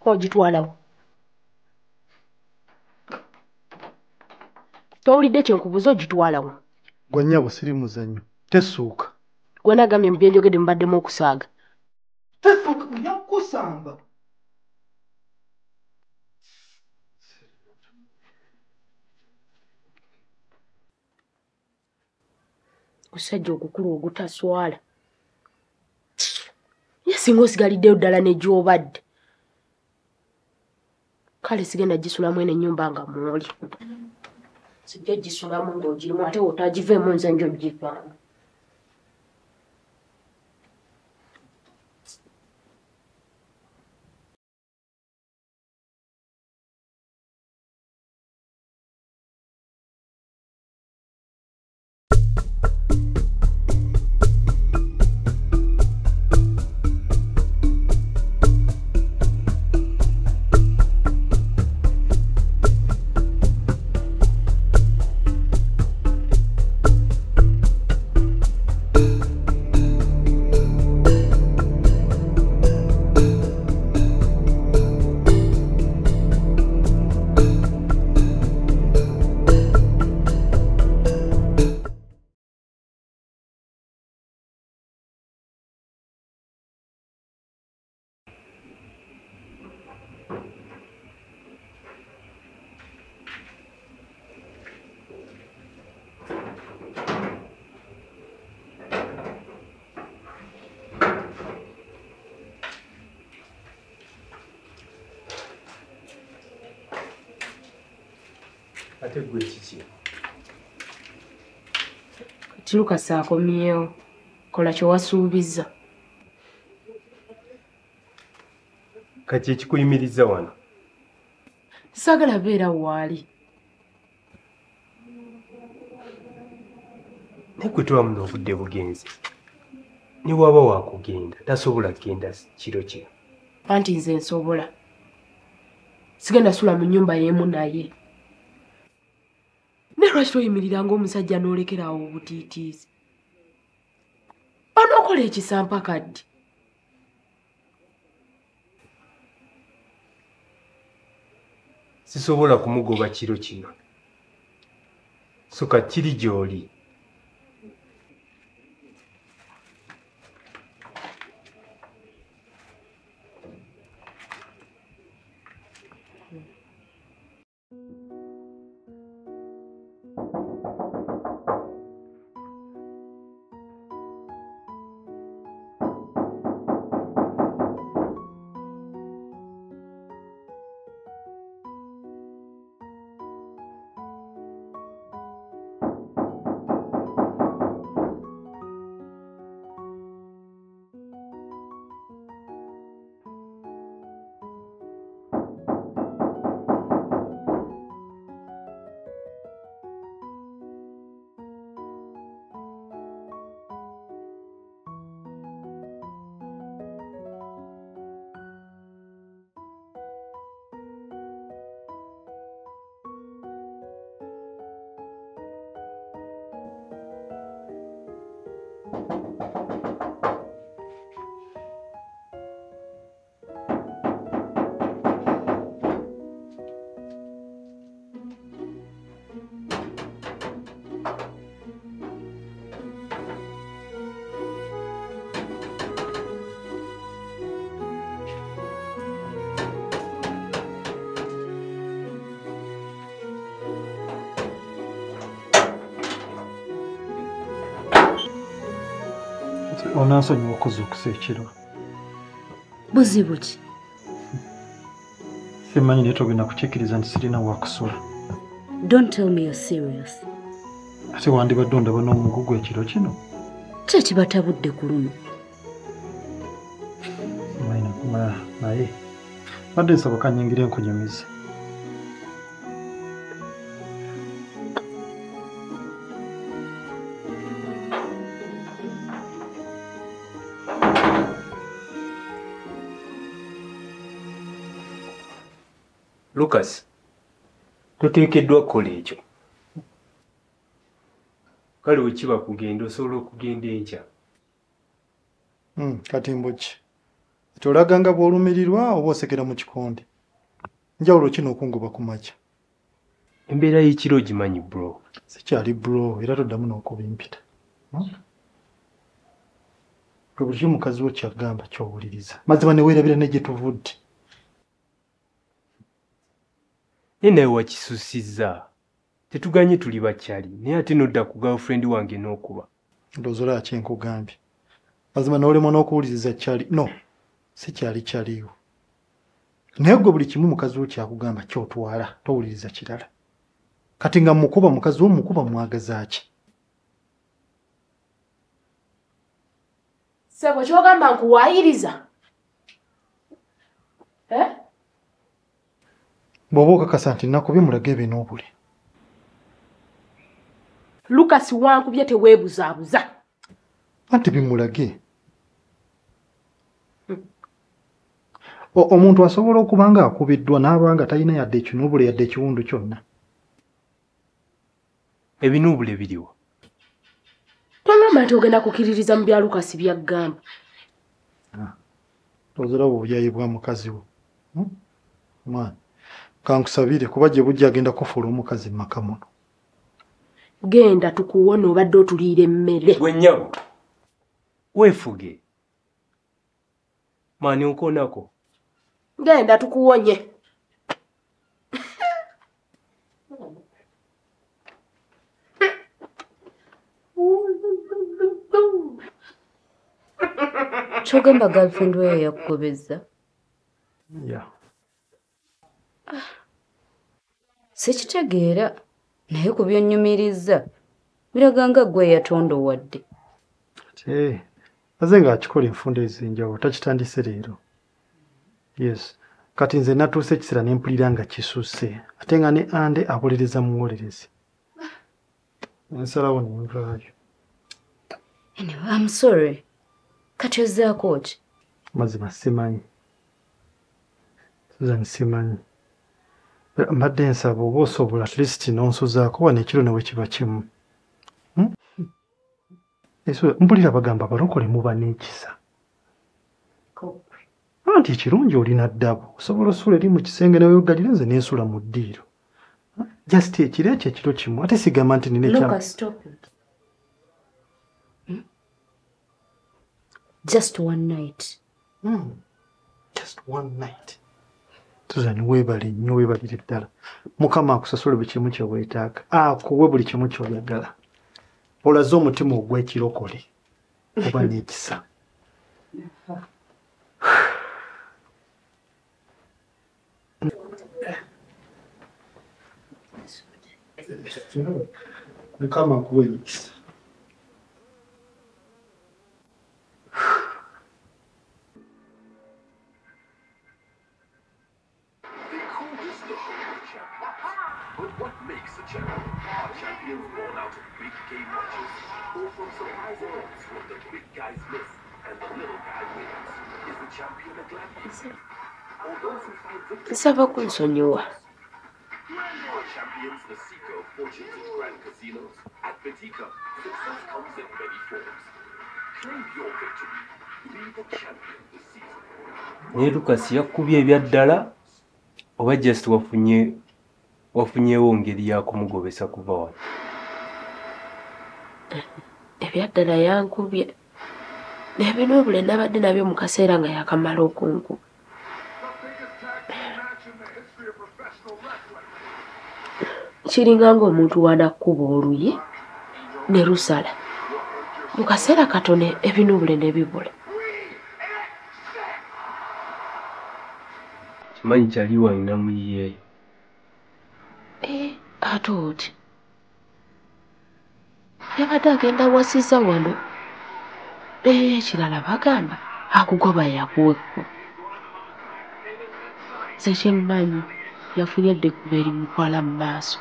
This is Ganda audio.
Ogitwalawo. Towulidde kye nkubuuza ogitwalawo. Gwe nnyabo siri muzannyo. Tessuuka. Gwe nagamye mu bye njogedde mubaddemu okusaaga. Tessuuka nja kukusamba. Omusajja ogukulu ogutaswala. Ye singa osigaliddeyo ddala ne gy'obadde. Kale sigenda gisulamu eno ennyumba nga mwoli. Sijja gisulamu ng'ogirimu ate otagiveemu nze njo givaamu. Ate gwe kiki? Kati Lukasi akomyewo. Kola kye wasuubiza. Kati ekikuyimiriza wano? Saagala beera waali. Ne gwe tuba muno obudde bugenze. Ne waba wakugenda tasobola kugenda kiro kino. Anti nze nsobola. Sigenda sula mu nnyumba y'emu naye. Ne lwaki toyimirira ng'omusajja n'olekerawo obutiitiizi? Onookola ekisampa kaddi. Sisobola kumugoba kiro kino. So kati kiri gy'oli. Onansonyiwa okuzuukusa ekiro. Buzibu ki? Simanyi naye togenda kukikkiriza nti sirina wakusula. Don't tell me you're serious. Ate wandibadde ondaba n'omugugu ekiro kino? Kye kibatabudde ku luno. Naye badde nsaba kanyingire nkunyumize. Lukasi, toteekeddwa kukola ekyo. Kale bwe kiba kugenda osobola okugenda enkya. Katimbo ki? Tolaganga bw'olumirirwa oba osekera mu kikonde. Njawulo kino okunguba ku makya. Embeera y'ekiro gimanyi bro. Sikyali bro era toddamu n'okubimpita. Buli mukazi wo kyagamba ky'owuliriza. Mazima ne weerabira ne gye tuvudde. Ye naye wakisusizza. Tetuganye tuli bakyali naye ate nodda ku girlfriend wange n'okuba. Ndowooza olaba kye nkugambye. Mazima n'olema n'okuwuliriza kyali. No, si kyali kyaliwo. Naye gwe buli kimu mukazi wo kyakugamba ky'otwala towuliriza kirala. Kati nga mukuba mukazi wo mukuba mwagaza ki? Sebo kyogamba nkuwaayiriza. Bw'oba okakasa nti nakubye mulage ebinoobule. Lucas wankubye teweebuzaabuza. Anti bimulage. Omuntu asobola okuba nga akubiddwa n'aba nga talina yadde ekinoobule yadde ekiwundu kyonna. Ebinoobule biriwa? Tongamba nti ogenda kukkiririza mu bya Lucas by'aggamba. Toziraba obuyayi bwa mukazi wo. Mwana, kankusabire kuba gye bujja agenda kufuula omukazi mu maka muno. Genda tukuwona obadde otuliira emmere. Gwe nnyabo, weefuge. Maani onkoonako. Genda tukuwonye. Kyogamba girlfriend weyo yakugobezza? Yeah. Sikitegeera naye ku byonnyumirizza biraga nga ggwe yatondowadde. Aze ng'akikola enfunda ez'enjawulo takitandise leero. Yes. Kati nze natuuse ekiseera ne mpulira nga kisusse ate nga ne Ande awolereza muwolerezi. Nsalawo ne nvaayo. Anyway, I'm sorry. Kati ozzaako ki? Mazima simanyi. Susan simanyi. Mbadde nsaba oba osobola at least n'onsuzaako wano ekiro ne bwe kiba kimu. Mpulira bagamba abalokole muba n'ekisa. Anti ekirungi olina ddabo osobola osula eri mu kisenge ne weegalira nze n'ensula mu ddiiro. Just ekiro ekyo ekiro kimu ate sigamba nti nina Lucas, stop it. Just one night. Just one night. Susan weebale nnyo weebalire ddala. Mukama akusasule buli kimu kye weetaaga. Akuwe buli kimu ky'oyagala. Olaze omutima ogw'ekirokole oba n'ekisa. Mukama akuwe ekisa. But what makes a champion? Are champions born out of big game matches or from surprise events when the big guys miss and the little guy wins? Is the champion a gladiator? Or those who find victory? Nsaba kunsonyiwa. Are champions the seeker of fortunes in grand casinos? At Betika, success comes in many forms. Claim your victory. Be the champion this season. Naye Lucas yakubye ebya ddala oba just wafunyeewo ngeri yakumugobesa kuva wano? Ebya ddala yankubye. N'ebinoobule nabadde nabyo mu kaseera nga yakamala okunkuba. Kiringa ng'omuntu w'anakkuba oluyi ne lusala. Mu kaseera katono ebinoobule ne bibula. Kimanyi kyali walina muyiyeeyo. Ate oti yabadde agenda wasiza wano. Ekirala bagamba akugoba yakuwekko. Nze kyemmanyi yafunye eddekuba erimutwala mu maaso.